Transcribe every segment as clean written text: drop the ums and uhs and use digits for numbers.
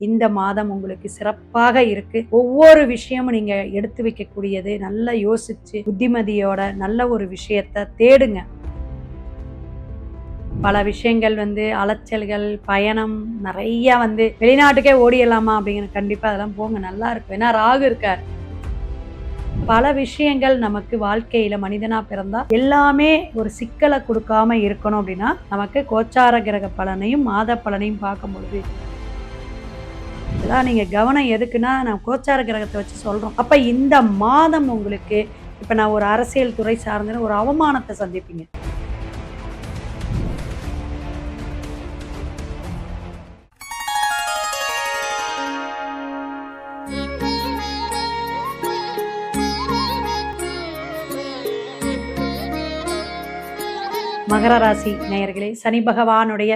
இந்த மாதம் உங்களுக்கு சிறப்பாக இருக்கு. ஒவ்வொரு விஷயமும் நீங்க எடுத்து வைக்கக்கூடியது நல்லா யோசிச்சு புத்திமதியோட நல்ல ஒரு விஷயத்த தேடுங்க. பல விஷயங்கள் அலைச்சல்கள், பயணம் நிறைய வெளிநாட்டுக்கே ஓடிடலாமா அப்படிங்கிற கண்டிப்பா அதெல்லாம் போங்க, நல்லா இருக்கும். ஏன்னா ராகு இருக்கார். பல விஷயங்கள் நமக்கு வாழ்க்கையில மனிதனா பிறந்தா எல்லாமே ஒரு சிக்கலை கொடுக்காம இருக்கணும் அப்படின்னா நமக்கு கோச்சார கிரக பலனையும் மாத பலனையும் பார்க்கும் பொழுது இதெல்லாம் நீங்க கவனம் எதுக்குன்னா நான் கோச்சார கிரகத்தை வச்சு சொல்றோம். அப்ப இந்த மாதம் உங்களுக்கு இப்ப நான் ஒரு அரசியல் துறை சார்ந்த ஒரு அவமானத்தை சந்திப்பீங்க. மகர ராசி நேயர்களே, சனி பகவானுடைய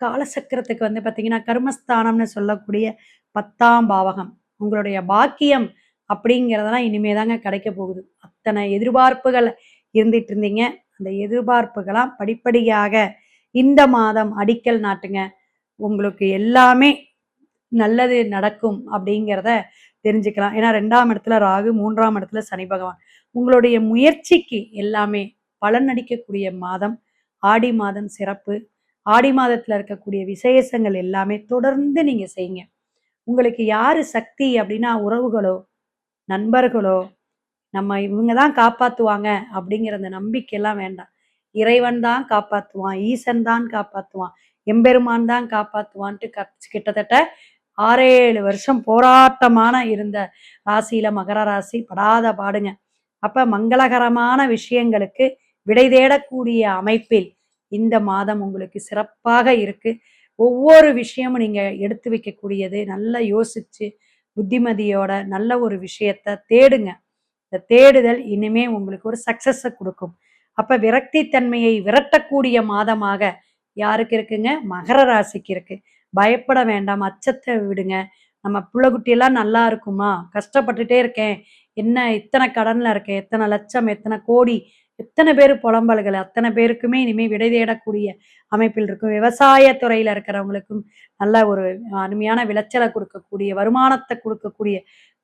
காலசக்கரத்துக்கு பார்த்தீங்கன்னா கர்மஸ்தானம்னு சொல்லக்கூடிய 10ஆம் பாவகம் உங்களுடைய பாக்கியம் அப்படிங்கிறதெல்லாம் இனிமே தாங்க கிடைக்க போகுது. அத்தனை எதிர்பார்ப்புகள் இருந்துட்டு இருந்தீங்க. அந்த எதிர்பார்ப்புகளாம் படிப்படியாக இந்த மாதம் அடிக்கல் நாட்டுங்க. உங்களுக்கு எல்லாமே நல்லது நடக்கும் அப்படிங்கிறத தெரிஞ்சுக்கலாம். ஏன்னா 2ஆம் இடத்துல ராகு, 3ஆம் இடத்துல சனி பகவான். உங்களுடைய முயற்சிக்கு எல்லாமே பலன் அளிக்கக்கூடிய மாதம். ஆடி மாதம் சிறப்பு. ஆடி மாதத்துல இருக்கக்கூடிய விசேஷங்கள் எல்லாமே தொடர்ந்து நீங்க செய்யுங்க. உங்களுக்கு யாரு சக்தி அப்படின்னா உறவுகளோ, நண்பர்களோ, நம்ம இவங்க தான் காப்பாத்துவாங்க அப்படிங்கிற அந்த நம்பிக்கையெல்லாம் வேண்டாம். இறைவன் தான் காப்பாத்துவான், ஈசன் தான் காப்பாத்துவான், எம்பெருமான் தான் காப்பாத்துவான்ட்டு கிட்டத்தட்ட 6, 7 வருஷம் போராட்டமான இருந்த ராசியில மகர ராசி படாத பாடுங்க. அப்ப மங்களகரமான விஷயங்களுக்கு விடை தேடக்கூடிய அமைப்பில் இந்த மாதம் உங்களுக்கு சிறப்பாக இருக்கு. ஒவ்வொரு விஷயமும் நீங்க எடுத்து வைக்கக்கூடியது நல்லா யோசிச்சு புத்திமதியோட நல்ல ஒரு விஷயத்த தேடுங்க. இந்த தேடுதல் இனிமே உங்களுக்கு ஒரு சக்சஸ கொடுக்கும். அப்ப விரக்தி தன்மையை விரட்டக்கூடிய மாதமாக யாருக்கு இருக்குங்க? மகர ராசிக்கு இருக்கு. பயப்பட வேண்டாம், அச்சத்தை விடுங்க. நம்ம புள்ள குட்டியெல்லாம் நல்லா இருக்குமா? கஷ்டப்பட்டுட்டே இருக்கேன், என்ன இத்தனை கடன்ல இருக்கேன், எத்தனை லட்சம், எத்தனை கோடி, எத்தனை பேர் புலம்பல்கள், அத்தனை பேருக்குமே இனிமே விடை தேடக்கூடிய அமைப்பில் இருக்கும். விவசாய துறையில இருக்கிறவங்களுக்கும் நல்ல ஒரு அருமையான விளைச்சலை கொடுக்கக்கூடிய, வருமானத்தை கொடுக்கக்கூடிய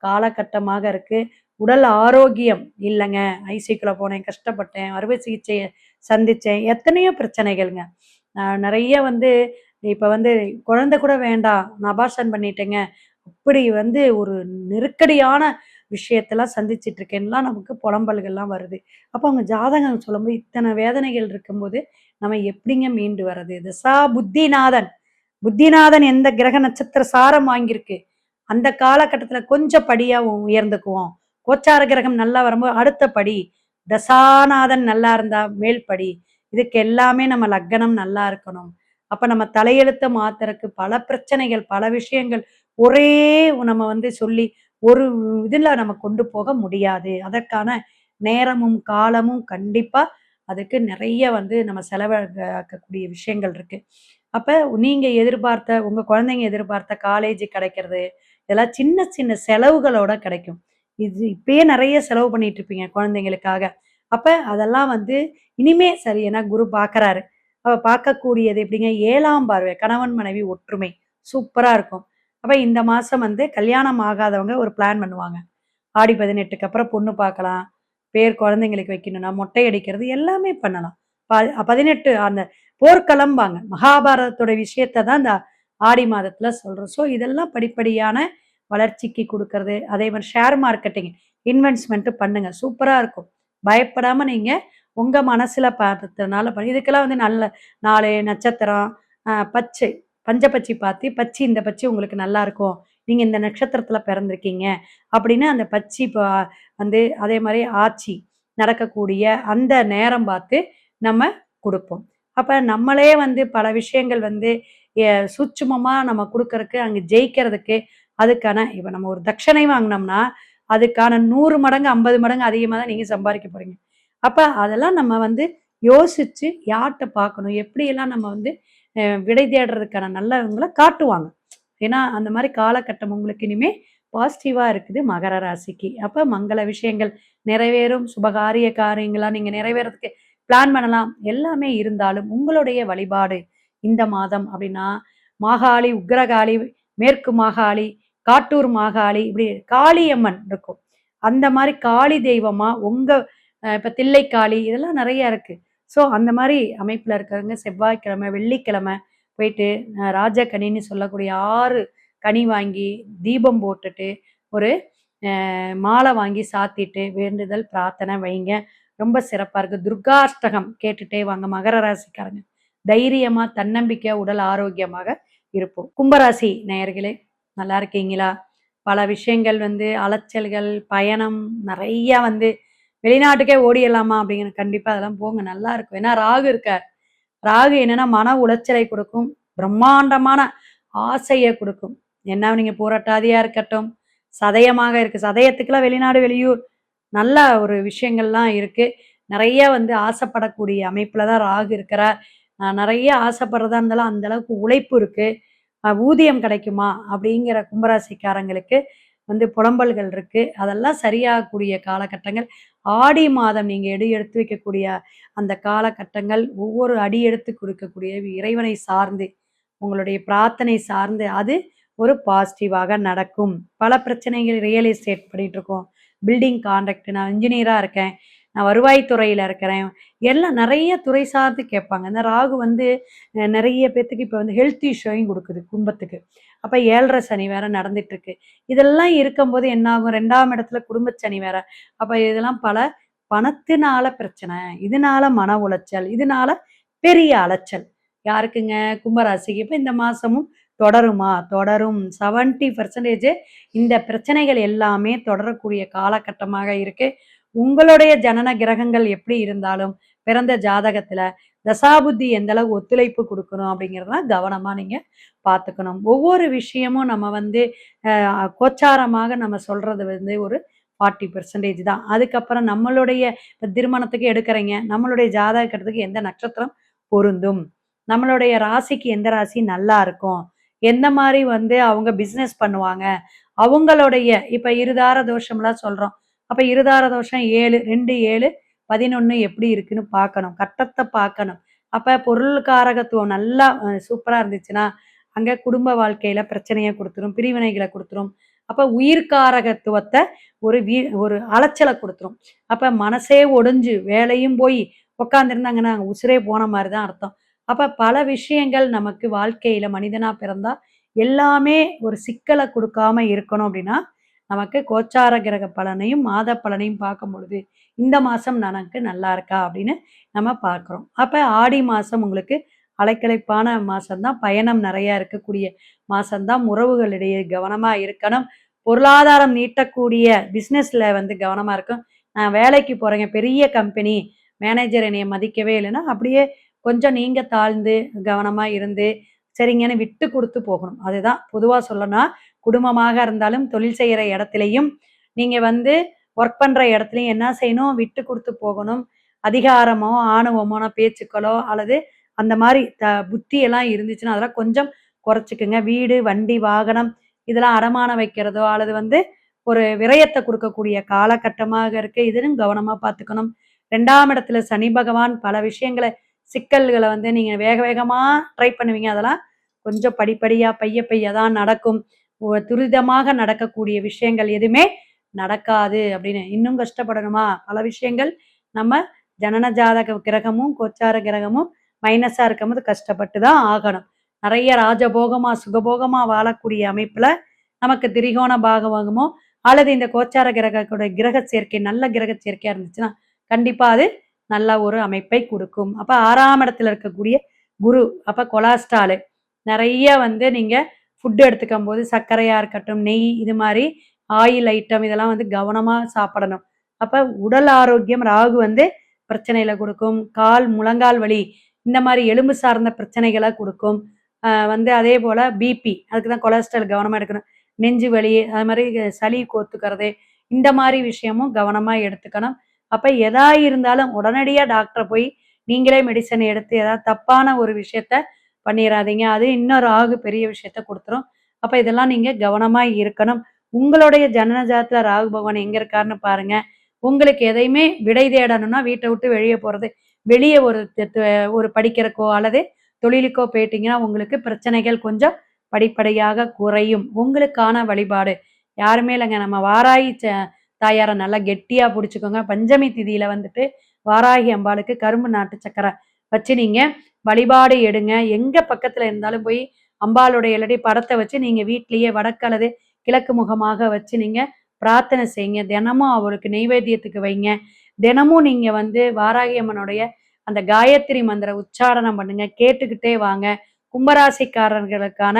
காலகட்டமாக இருக்கு. உடல் ஆரோக்கியம் இல்லைங்க, ஐசியூக்குள்ள போனேன், கஷ்டப்பட்டேன், அறுவை சிகிச்சையை சந்திச்சேன், எத்தனையோ பிரச்சனைகள்ங்க. நிறைய இப்ப குழந்தை கூட வேண்டாம், நான் அபார்ஷன் பண்ணிட்டேங்க, அப்படி ஒரு நெருக்கடியான விஷயத்தெல்லாம் சந்திச்சுட்டு இருக்கேன்லாம் நமக்கு புலம்பல்கள்லாம் வருது. அப்போ அவங்க ஜாதகம் சொல்லும்போது இத்தனை வேதனைகள் இருக்கும்போது நம்ம எப்படிங்க மீண்டு வர்றது? தசா புத்திநாதன் புத்திநாதன் எந்த கிரக நட்சத்திர சாரம் வாங்கியிருக்கு அந்த காலகட்டத்துல கொஞ்சம் படியா உயர்ந்துக்குவோம். கோச்சார கிரகம் நல்லா வரும்போது அடுத்த படி, தசாநாதன் நல்லா இருந்தா மேல் படி. இதுக்கு எல்லாமே நம்ம லக்னம் நல்லா இருக்கணும். அப்ப நம்ம தலையெழுத்த மாத்துறதுக்கு பல பிரச்சனைகள், பல விஷயங்கள் ஒரே நம்ம சொல்லி ஒரு இதுல நம்ம கொண்டு போக முடியாது. அதற்கான நேரமும் காலமும் கண்டிப்பா அதுக்கு நிறைய நம்ம செலவழிக்கக்கூடிய விஷயங்கள் இருக்கு. அப்ப நீங்க எதிர்பார்த்த உங்க குழந்தைங்க எதிர்பார்த்த காலேஜ் கிடைக்கிறது இதெல்லாம் சின்ன சின்ன செலவுகளோட கிடைக்கும். இது இப்பயே நிறைய செலவு பண்ணிட்டு இருப்பீங்க குழந்தைங்களுக்காக. அப்ப அதெல்லாம் இனிமே சரி, ஏன்னா குரு பார்க்கறாரு. அவ பார்க்கக்கூடியது எப்படிங்க? 7ஆம் பார்வை, கணவன் மனைவி ஒற்றுமை சூப்பரா இருக்கும். அப்ப இந்த மாசம் கல்யாணம் ஆகாதவங்க ஒரு பிளான் பண்ணுவாங்க. ஆடி 18க்கு அப்புறம் பொண்ணு பார்க்கலாம். பேர் குழந்தைங்களுக்கு வைக்கணும்னா மொட்டை அடிக்கிறது எல்லாமே பண்ணலாம். 18 அந்த போர்க்களம்பாங்க. மகாபாரதத்தோட விஷயத்த தான் இந்த ஆடி மாதத்துல சொல்றோம். ஸோ இதெல்லாம் படிப்படியான வளர்ச்சிக்கு குடுக்கறது. அதே மாரி ஷேர் மார்க்கெட்டிங், இன்வெஸ்ட்மென்ட் பண்ணுங்க. சூப்பரா இருக்கும். பயப்படாம நீங்க உங்க மனசுல பார்த்ததுனால இதுக்கெல்லாம் நல்ல 4 நட்சத்திரம், பச்சை, பஞ்சபட்சி பாத்தி, பச்சி இந்த பச்சி உங்களுக்கு நல்லா இருக்கும். நீங்க இந்த நட்சத்திரத்துல பிறந்திருக்கீங்க அப்படின்னு அந்த பச்சி அதே மாரி ஆட்சி நடக்கக்கூடிய அந்த நேரம் பார்த்து நம்ம குடுப்போம். அப்ப நம்மளே பல விஷயங்கள் சூட்சுமமா நம்ம குடுக்கறக்கு, அங்க ஜெயிக்கிறதுக்கு அதுக்கான இப்ப நம்ம ஒரு தட்சணை வாங்குனோம்னா, அதுக்கான 100 மடங்கு, 50 மடங்கு அதிகமா தான் நீங்க சம்பாரிக்க போறீங்க. அப்ப அதெல்லாம் நம்ம யோசிச்சு யார்ட்ட பார்க்கணும், எப்படியெல்லாம் நம்ம விடை தேடுறதுக்கான நல்லவங்கள காட்டுவாங்க. ஏன்னா, அந்த மாரி காலகட்டம் உங்களுக்கு இனிமே பாசிட்டிவா இருக்குது மகர ராசிக்கு. அப்ப மங்கள விஷயங்கள் நிறைவேறும். சுபகாரிய காரியங்களா நீங்க நிறைவேறதுக்கு பிளான் பண்ணலாம். எல்லாமே இருந்தாலும் உங்களுடைய வழிபாடு இந்த மாதம் அப்படின்னா, மாகாளி, உக்கிரகாளி, மேற்கு மாகாளி, காட்டூர் மாகாளி, இப்படி காளியம்மன் இருக்கும். அந்த மாரி காளி தெய்வமா உங்க இப்ப தில்லைக்காளி இதெல்லாம் நெறைய இருக்கு. ஸோ அந்த மாரி அமைப்புல இருக்கிறவங்க செவ்வாய்க்கிழமை, வெள்ளிக்கிழமை போயிட்டு ராஜகனின்னு சொல்லக்கூடிய 6 கனி வாங்கி தீபம் போட்டுட்டு, ஒரு மாலை வாங்கி சாத்திட்டு வேண்டுதல், பிரார்த்தனை வைங்க. ரொம்ப சிறப்பா இருக்கு. துர்காஷ்டகம் கேட்டுட்டே வாங்க மகர ராசிக்காரங்க. தைரியமா, தன்னம்பிக்கையா, உடல் ஆரோக்கியமாக இருப்போம். கும்பராசி நேயர்களே நல்லா இருக்கீங்களா? பல விஷயங்கள் வந்து அலைச்சல்கள், பயணம் நெறைய வந்து வெளிநாட்டுக்கே ஓடிறலாமா அப்படிங்கிற கண்டிப்பா அதெல்லாம் போங்க நல்லா இருக்கும். ஏன்னா ராகு இருக்கார். ராகு என்னன்னா மன உளைச்சலை கொடுக்கும். பிரம்மாண்டமான ஆசைய குடுக்கும். என்ன நீங்க போராட்டாதியா இருக்கட்டும், சதயமாக இருக்கு. சதயத்துக்குலாம் வெளிநாடு, வெளியூர் நல்ல ஒரு விஷயங்கள்லாம் இருக்கு. நெறைய வந்து ஆசைப்படக்கூடிய அமைப்புல தான் ராகு இருக்கிறார். நெறைய ஆசைப்படுறதா இருந்தாலும் அந்த அளவுக்கு உழைப்பு இருக்கு. ஊதியம் கிடைக்குமா? அப்படிங்கிற கும்பராசிக்காரங்களுக்கு வந்து புலம்பல்கள் இருக்கு. அதெல்லாம் சரியாகக்கூடிய காலகட்டங்கள். ஆடி மாதம் நீங்க எடுத்து வைக்கக்கூடிய அந்த காலகட்டங்கள், ஒவ்வொரு அடி எடுத்து குடுக்கக்கூடிய இறைவனை சார்ந்து, உங்களுடைய பிரார்த்தனை சார்ந்து, அது ஒரு பாசிட்டிவாக நடக்கும். பல பிரச்சனைகள் ரியல் எஸ்டேட் பண்ணிட்டுருக்கோம். பில்டிங் கான்ட்ராக்ட் நான் இன்ஜினியரா இருக்கேன். நான் வருவாய் துறையில இருக்கிறேன். எல்லாம் நெறைய துறை சார்ந்து கேட்பாங்க. இந்த ராகு வந்து நெறைய பேத்துக்கு இப்ப வந்து ஹெல்த் இஷ்யூயும் குடுக்குது குடும்பத்துக்கு. அப்ப 7:30 சனி வேற நடந்துட்டு இருக்கு. இதெல்லாம் இருக்கும்போது என்ன ஆகும்? 2ஆம் இடத்துல குடும்ப சனி வேற. அப்ப இதெல்லாம் பல பணத்தினால பிரச்சனை. இதனால மன உளைச்சல். இதனால பெரிய அலைச்சல். யாருக்குங்க? கும்பராசிக்கு. இப்ப இந்த மாசமும் தொடருமா? தொடரும். 70% இந்த பிரச்சனைகள் எல்லாமே தொடரக்கூடிய காலகட்டமாக இருக்கு. உங்களுடைய ஜனன கிரகங்கள் எப்படி இருந்தாலும், பிறந்த ஜாதகத்துல தசாபுத்தி எந்த அளவு ஒத்துழைப்பு குடுக்கணும் அப்படிங்கிறதெல்லாம் கவனமா நீங்க பார்த்துக்கணும். ஒவ்வொரு விஷயமும் நம்ம வந்து கோச்சாரமாக நம்ம சொல்றது வந்து ஒரு 40% தான். அதுக்கப்புறம் நம்மளுடைய இப்ப திருமணத்துக்கு எடுக்குறீங்க. நம்மளுடைய ஜாதக கட்டத்துக்கு எந்த நட்சத்திரம் பொருந்தும்? நம்மளுடைய ராசிக்கு எந்த ராசி நல்லா இருக்கும்? எந்த மாரி வந்து அவங்க பிசினஸ் பண்ணுவாங்க? அவங்களுடைய இப்ப இருதார தோஷம்லாம் சொல்றோம். அப்ப இருதார தோஷம் 7, 2, 7, 11 எப்படி இருக்குன்னு பார்க்கணும். கட்டத்த பார்க்கணும். அப்ப பொருள் காரகத்துவம் நல்லா சூப்பரா இருந்துச்சுன்னா, அங்க குடும்ப வாழ்க்கையில பிரச்சனைய குடுத்துரும். பிரிவினைகள குடுத்துரும். அப்ப உயிர்காரகத்துவத்த ஒரு அலைச்சல குடுத்துரும். அப்ப மனசே ஒடிஞ்சு, வேலையும் போய் உட்கார்ந்திருந்தாங்கன்னா, உசிரே போன மாரி தான் அர்த்தம். அப்ப பல விஷயங்கள் நமக்கு வாழ்க்கையில மனிதனா பிறந்தா, எல்லாமே ஒரு சிக்கல குடுக்காம இருக்கணும் அப்படின்னா, நமக்கு கோச்சார கிரக பலனையும், மாத பலனையும் பார்க்கும் பொழுது, இந்த மாசம் நமக்கு நல்லா இருக்கா அப்படின்னு நம்ம பார்க்கிறோம். அப்ப ஆடி மாசம் உங்களுக்கு அலைக்கழைப்பான மாசம் தான். பயணம் நெறைய இருக்கக்கூடிய மாசம் தான். உறவுகளிடையே கவனமா இருக்கணும். பொருளாதாரம் நீட்டக்கூடிய பிசினஸ்ல வந்து கவனமா இருக்கும். நான் வேலைக்கு போறேங்க, பெரிய கம்பெனி, மேனேஜர் என்னைய மதிக்கவே இல்லைன்னா, அப்படியே கொஞ்சம் நீங்க தாழ்ந்து, கவனமா இருந்து, சரிங்கன்னு விட்டு குடுத்து போகணும். அதுதான் பொதுவா சொல்லணும்னா, குடும்பமாக இருந்தாலும், தொழில் செய்யற இடத்திலயும், நீங்க வந்து ஒர்க் பண்ற இடத்துலயும் என்ன செய்யணும்? விட்டு குடுத்து போகணும். அதிகாரமோ, ஆணவமான பேச்சுக்களோ அல்லது அந்த மாரி புத்தியெல்லாம் இருந்துச்சுன்னா, அதெல்லாம் கொஞ்சம் குறைச்சுக்குங்க. வீடு, வண்டி, வாகனம் இதெல்லாம் அடமானம் வைக்கிறதோ, அல்லது வந்து ஒரு விரயத்த குடுக்கக்கூடிய காலகட்டமாக இருக்கு. இதிலும் கவனமா பார்த்துக்கணும். 2ஆம் இடத்துல சனி பகவான் பல விஷயங்கள சிக்கல்கள வந்து நீங்க வேக வேகமா ட்ரை பண்ணுவீங்க. அதெல்லாம் கொஞ்சம் படிப்படியா, பைய பைய தான் நடக்கும். துரிதமாக நடக்கக்கூடிய விஷயங்கள் எதுவுமே நடக்காது அப்படின்னு. இன்னும் கஷ்டப்படணுமா? பல விஷயங்கள் நம்ம ஜனன ஜாதக கிரகமும், கோச்சார கிரகமும் மைனஸா இருக்கும்போது கஷ்டப்பட்டு தான் ஆகணும். நெறைய ராஜபோகமா, சுகபோகமா வாழக்கூடிய அமைப்புல நமக்கு திரிகோண பாகவகமோ அல்லது இந்த கோச்சார கிரகத்தோட கிரக சேர்க்கை நல்ல கிரக சேர்க்கையா இருந்துச்சுன்னா, கண்டிப்பா அது நல்ல ஒரு அமைப்பை குடுக்கும். அப்ப 6ஆம் இடத்துல இருக்கக்கூடிய குரு, அப்ப கொலஸ்ட்ரால் நெறைய வந்து நீங்க ஃபுட் எடுத்துக்கும்போது சர்க்கரையா இருக்கட்டும், நெய் இது மாரி ஆயில் ஐட்டம் இதெல்லாம் வந்து கவனமா சாப்பிடணும். அப்ப உடல் ஆரோக்கியம் ராகு வந்து பிரச்சனையில குடுக்கும். கால், முழங்கால் வலி இந்த மாரி எலும்பு சார்ந்த பிரச்சனைகள குடுக்கும். வந்து அதேபோல பிபி அதுக்கு தான் கொலஸ்ட்ரால் கவனமா எடுக்கணும். நெஞ்சு வலி, அது மாரி சளி கோத்துக்கிறது, இந்த மாரி விஷயமும் கவனமா எடுத்துக்கணும். அப்ப எதா இருந்தாலும் உடனடியா டாக்டர போய் நீங்களே மெடிசன் எடுத்து ஏதாவது தப்பான ஒரு விஷயத்த பண்ணிறாதீங்க. அது இன்னும் ராகு பெரிய விஷயத்த குடுத்துரும். அப்ப இதெல்லாம் நீங்க கவனமா இருக்கணும். உங்களுடைய ஜனன ஜாதகத்துல ராகு பகவான் எங்க இருக்காருன்னு பாருங்க. உங்களுக்கு எதையுமே விடை தேடணும்னா வீட்ட விட்டு வெளிய போறது. வெளிய ஒரு ஒரு படிக்கிறக்கோ அல்லது தொழிலுக்கோ போயிட்டீங்கன்னா, உங்களுக்கு பிரச்சனைகள் கொஞ்சம் படிப்படியாக குறையும். உங்களுக்கான வழிபாடு யாருமே இல்லைங்க. நம்ம வாராகி தாயாரை நல்லா கெட்டியா பிடிச்சிக்கோங்க. பஞ்சமி திதியில வந்துட்டு வாராகி அம்பாளுக்கு கரும்பு நாட்டு சக்கரை வச்சு நீங்க வழிபாடு எடுங்க. எங்க பக்கத்துல இருந்தாலும் போய் அம்பாளுடைய இல்லாட்டி படத்தை வச்சு நீங்க வீட்லயே வடக்கு அல்லது கிழக்கு முகமாக வச்சு நீங்க பிரார்த்தனை செய்யுங்க. தினமும் அவளுக்கு நெய்வேத்தியத்துக்கு வைங்க. தினமும் நீங்க வந்து வாராகி அம்மனுடைய அந்த காயத்ரி மந்திர உச்சாரணம் பண்ணுங்க. கேட்டுக்கிட்டே வாங்க. கும்பராசிக்காரர்களுக்கான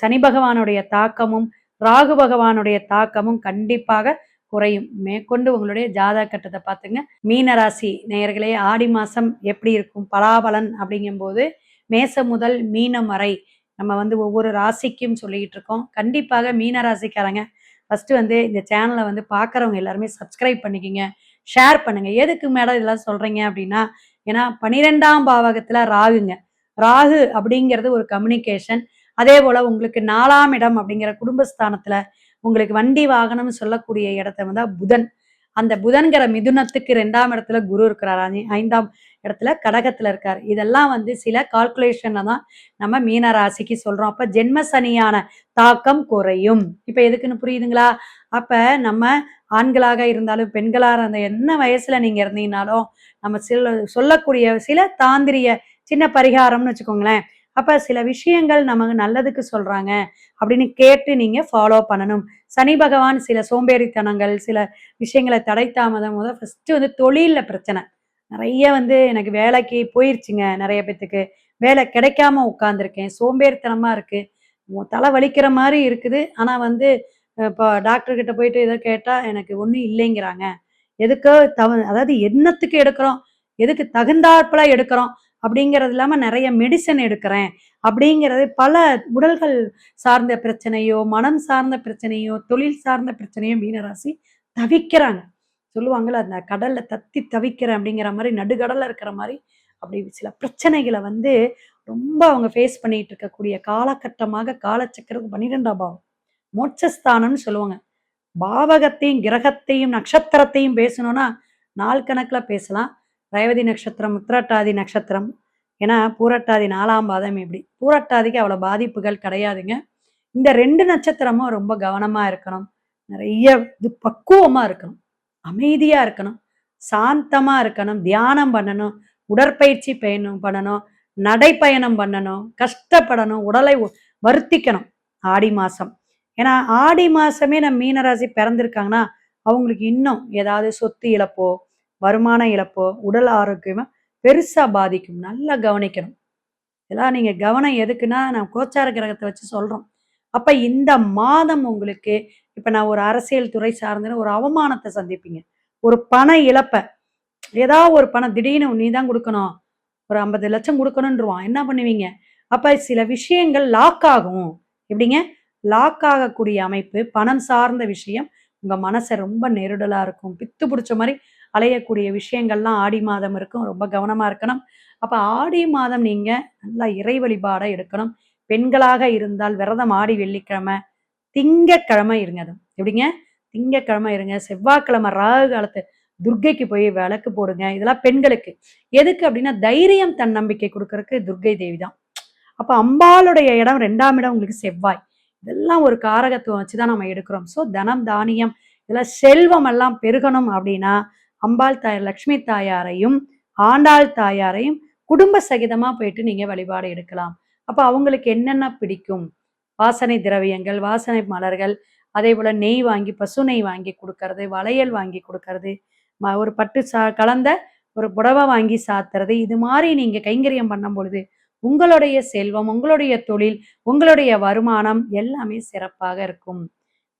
சனி பகவானுடைய தாக்கமும் ராகு பகவானுடைய தாக்கமும் கண்டிப்பாக குறையும். மேற்கொண்டு உங்களுடைய ஜாதக கட்டத்தை பார்த்துங்க. மீன ராசி நேயர்களே, ஆடி மாசம் எப்படி இருக்கும் பலாபலன் அப்படிங்கும்போது மேசம் முதல் மீனம் வரை நம்ம வந்து ஒவ்வொரு ராசிக்கும் சொல்லிக்கிட்டு இருக்கோம். கண்டிப்பாக மீன ராசிக்காரங்க ஃபர்ஸ்ட் வந்து இந்த சேனலை வந்து பார்க்குறவங்க எல்லாருமே சப்ஸ்கிரைப் பண்ணிக்கிங்க, ஷேர் பண்ணுங்க. எதுக்கு மேடம் இதெல்லாம் சொல்றீங்க அப்படின்னா, ஏன்னா 12ஆம் பாவகத்துல ராகுங்க. ராகு அப்படிங்கிறது ஒரு கம்யூனிகேஷன். அதே போல உங்களுக்கு 4ஆம் இடம் அப்படிங்கிற குடும்பஸ்தானத்துல உங்களுக்கு வண்டி வாகனம் சொல்லக்கூடிய இடத்த வந்து புதன். அந்த புதன்கிற மிதுனத்துக்கு 2ஆம் இடத்துல குரு இருக்கிறார். 5ஆம் இடத்துல கடகத்துல இருக்காரு. இதெல்லாம் வந்து சில கால்குலேஷன்ல தான் நம்ம மீன ராசிக்கு சொல்றோம். அப்ப ஜென்ம சனியான தாக்கம் குறையும். இப்ப எதுக்குன்னு புரியுதுங்களா? அப்ப நம்ம ஆண்களாக இருந்தாலும் பெண்களாக இருந்த என்ன வயசுல நீங்க இருந்தீங்கனாலும் நம்ம சொல்லக்கூடிய சில தாந்திரிய சின்ன பரிகாரம்னு வச்சுக்கோங்களேன். அப்ப சில விஷயங்கள் நமக்கு நல்லதுக்கு சொல்றாங்க அப்படின்னு கேட்டு நீங்க ஃபாலோ பண்ணணும். சனி பகவான் சில சோம்பேறித்தனங்கள், சில விஷயங்களை தடை தாமதம் ஃபர்ஸ்ட் வந்து தொழில்ல பிரச்சனை நிறைய வந்து எனக்கு வேலைக்கு போயிருச்சுங்க. நிறைய பேத்துக்கு வேலை கிடைக்காம உட்கார்ந்துருக்கேன். சோம்பேறித்தனமா இருக்கு, தலை வலிக்கிற மாதிரி இருக்குது. ஆனா வந்து இப்போ டாக்டர் கிட்ட போயிட்டு இதை கேட்டா எனக்கு ஒன்றும் இல்லைங்கிறாங்க. எதுக்கோ அதாவது என்னத்துக்கு எடுக்கிறோம், எதுக்கு தகுந்தாற்புல எடுக்கிறோம் அப்படிங்கிறது இல்லாம நிறைய மெடிசன் எடுக்கிறேன் அப்படிங்கிறது பல உடல்கள் சார்ந்த பிரச்சனையோ, மனம் சார்ந்த பிரச்சனையோ, தொழில் சார்ந்த பிரச்சனையோ மீனராசி தவிக்கிறாங்க. சொல்லுவாங்கல்ல, அந்த கடல்ல தத்தி தவிக்கிறேன் அப்படிங்கிற மாதிரி, நடுக்கடல்ல இருக்கிற மாதிரி அப்படி சில பிரச்சனைகளை வந்து ரொம்ப அவங்க ஃபேஸ் பண்ணிட்டு இருக்கக்கூடிய காலகட்டமாக காலச்சக்கரம் 12ஆம் பாவம் மோட்சஸ்தானம்னு சொல்லுவாங்க. பாவகத்தையும் கிரகத்தையும் நட்சத்திரத்தையும் பேசணும்னா நாள் கணக்குல பேசலாம். ரேவதி நட்சத்திரம், உத்திரட்டாதி நட்சத்திரம், ஏன்னா பூரட்டாதி 4ஆம் பாதம். இப்படி பூரட்டாதிக்கு அவ்வளவு பாதிப்புகள் கிடையாதுங்க. இந்த 2 நட்சத்திரமும் ரொம்ப கவனமா இருக்கணும். நிறைய இது பக்குவமா இருக்கணும், அமைதியா இருக்கணும், சாந்தமா இருக்கணும், தியானம் பண்ணணும், உடற்பயிற்சி பண்ணணும், நடைப்பயணம் பண்ணணும், கஷ்டப்படணும், உடலை வருத்திக்கணும். ஆடி மாசம், ஏன்னா ஆடி மாசமே நம்ம மீனராசி பிறந்திருக்காங்கன்னா அவங்களுக்கு இன்னும் ஏதாவது சொத்து இழப்போ, வருமான இழப்போ, உடல் ஆரோக்கியமா பெருசா பாதிக்கும். நல்லா கவனிக்கணும். இதெல்லாம் நீங்க கவனம் எதுக்குன்னா, நான் கோச்சார கிரகத்தை வச்சு சொல்றோம். அப்ப இந்த மாதம் உங்களுக்கு இப்ப நான் ஒரு அரசியல் துறை சார்ந்த ஒரு அவமானத்தை சந்திப்பீங்க, ஒரு பண இழப்ப, ஏதாவது ஒரு பணம் திடீர்னு நீ தான் கொடுக்கணும், ஒரு 50 லட்சம் கொடுக்கணும்ன்றுவான். என்ன பண்ணுவீங்க? அப்ப சில விஷயங்கள் லாக் ஆகும். எப்படிங்க லாக் ஆகக்கூடிய அமைப்பு? பணம் சார்ந்த விஷயம் உங்க மனசை ரொம்ப நெருடலா இருக்கும். பித்து பிடிச்ச மாதிரி அலையக்கூடிய விஷயங்கள்லாம் ஆடி மாதம் இருக்கும். ரொம்ப கவனமா இருக்கணும். அப்ப ஆடி மாதம் நீங்க நல்லா இறை வழிபாட எடுக்கணும். பெண்களாக இருந்தால் விரதம் ஆடி வெள்ளிக்கிழமை, திங்கக்கிழமை இருங்க. அது எப்படிங்க? திங்கக்கிழமை இருங்க. செவ்வாய்க்கிழமை ராகு காலத்து துர்க்கைக்கு போய் விளக்கு போடுங்க. இதெல்லாம் பெண்களுக்கு. எதுக்கு அப்படின்னா, தைரியம் தன்னம்பிக்கை கொடுக்கறதுக்கு துர்க்கை தேவி தான். அப்ப அம்பாளுடைய இடம் 2ஆம் இடம் உங்களுக்கு செவ்வாய். இதெல்லாம் ஒரு காரகத்துவம் வச்சுதான் நம்ம எடுக்கிறோம். ஸோ தனம், தானியம், இதெல்லாம் செல்வம் எல்லாம் பெருகணும் அப்படின்னா அம்பாள் தாயார், லட்சுமி தாயாரையும் ஆண்டாள் தாயாரையும் குடும்ப சகிதமா போயிட்டு நீங்க வழிபாடு எடுக்கலாம். அப்ப அவங்களுக்கு என்னென்ன பிடிக்கும்? வாசனை திரவியங்கள், வாசனை மலர்கள், அதே போல நெய் வாங்கி, பசு நெய் வாங்கி கொடுக்கறது, வளையல் வாங்கி கொடுக்கறது, ஒரு பட்டு கலந்த ஒரு புடவை வாங்கி சாத்துறது, இது மாதிரி நீங்க கைங்கரியம் பண்ணும் பொழுது உங்களுடைய செல்வம், உங்களுடைய தொழில், உங்களுடைய வருமானம் எல்லாமே சிறப்பாக இருக்கும்.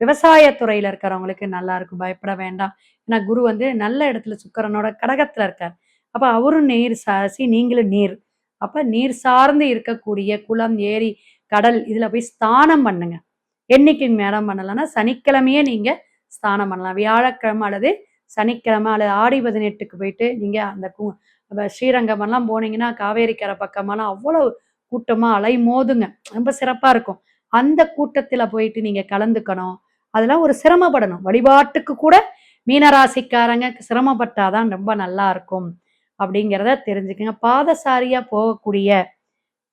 விவசாயத்துறையில இருக்கிறவங்களுக்கு நல்லா இருக்கும், பயப்பட வேண்டாம். ஏன்னா குரு வந்து நல்ல இடத்துல சுக்கிரனோட கடகத்துல இருக்கார். அப்ப அவரும் நீர் ராசி, நீங்களும் நீர். அப்ப நீர் சார்ந்து இருக்கக்கூடிய குளம், ஏரி, கடல் இதுல போய் ஸ்தானம் பண்ணுங்க. என்னைக்கு மேடம் பண்ணலாம்னா சனிக்கிழமையே நீங்க ஸ்தானம் பண்ணலாம். வியாழக்கிழமை அல்லது சனிக்கிழமை அல்லது ஆடி 18க்கு போயிட்டு நீங்க அந்த ஸ்ரீரங்கம் எல்லாம் போனீங்கன்னா காவேரி கரை பக்கமெல்லாம் அவ்வளவு கூட்டமா அலை மோதுங்க. ரொம்ப சிறப்பா இருக்கும். அந்த கூட்டத்துல போயிட்டு நீங்க கலந்துக்கணும். அதெல்லாம் ஒரு சிரமப்படணும். வழிபாட்டுக்கு கூட மீனராசிக்காரங்க சிரமப்பட்டாதான் ரொம்ப நல்லா இருக்கும் அப்படிங்கிறத தெரிஞ்சுக்கங்க. பாதசாரியா போகக்கூடிய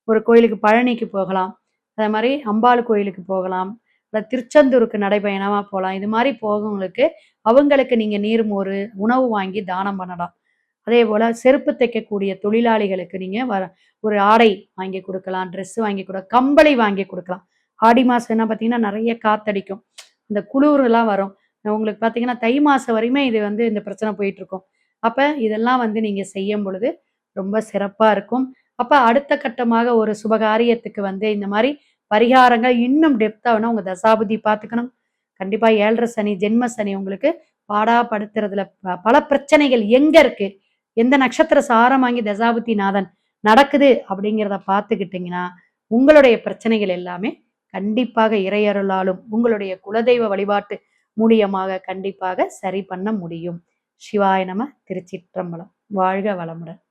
ஒரு கோயிலுக்கு பழனிக்கு போகலாம். அதே மாதிரி அம்பாள் கோயிலுக்கு போகலாம். இல்ல திருச்செந்தூருக்கு நடைபயணமா போலாம். இது மாரி போகவங்களுக்கு, அவங்களுக்கு நீங்க நீர்மோரு, உணவு வாங்கி தானம் பண்ணலாம். அதேபோல செருப்பு தைக்கக்கூடிய தொழிலாளிகளுக்கு நீங்க ஒரு ஆடை வாங்கி குடுக்கலாம். ட்ரெஸ் வாங்கி கம்பளி வாங்கி குடுக்கலாம். ஆடி மாசம்னா பார்த்தீங்கன்னா, நெறைய காத்தடிக்கும். இந்த குளுர்லாம் வரும். உங்களுக்கு பார்த்தீங்கன்னா, தை மாசம் வரையுமே இது இந்த பிரச்சனை போயிட்டுருக்கும். அப்ப இதெல்லாம் நீங்க செய்யும் பொழுது ரொம்ப சிறப்பா இருக்கும். அப்ப அடுத்த கட்டமாக ஒரு சுபகாரியத்துக்கு இந்த மாரி பரிகாரங்கள் இன்னும் டெப்த்தா வேணா உங்க தசாபுத்தி பார்த்துக்கணும். கண்டிப்பா 7:30 சனி, ஜென்ம சனி உங்களுக்கு பாடாப்படுத்துறதுல பல பிரச்சனைகள் எங்க இருக்கு? எந்த நட்சத்திர சாரம் வாங்கி தசாபுத்தி நாதன் நடக்குது அப்படிங்கிறத பார்த்துக்கிட்டீங்கன்னா, உங்களுடைய பிரச்சனைகள் எல்லாமே கண்டிப்பாக இறையருளாலும், உங்களுடைய குலதெய்வ வழிபாட்டு மூலியமாக கண்டிப்பாக சரி பண்ண முடியும். சிவாய நம! திருச்சிற்றம்பலம். வாழ்க வளமுடன்.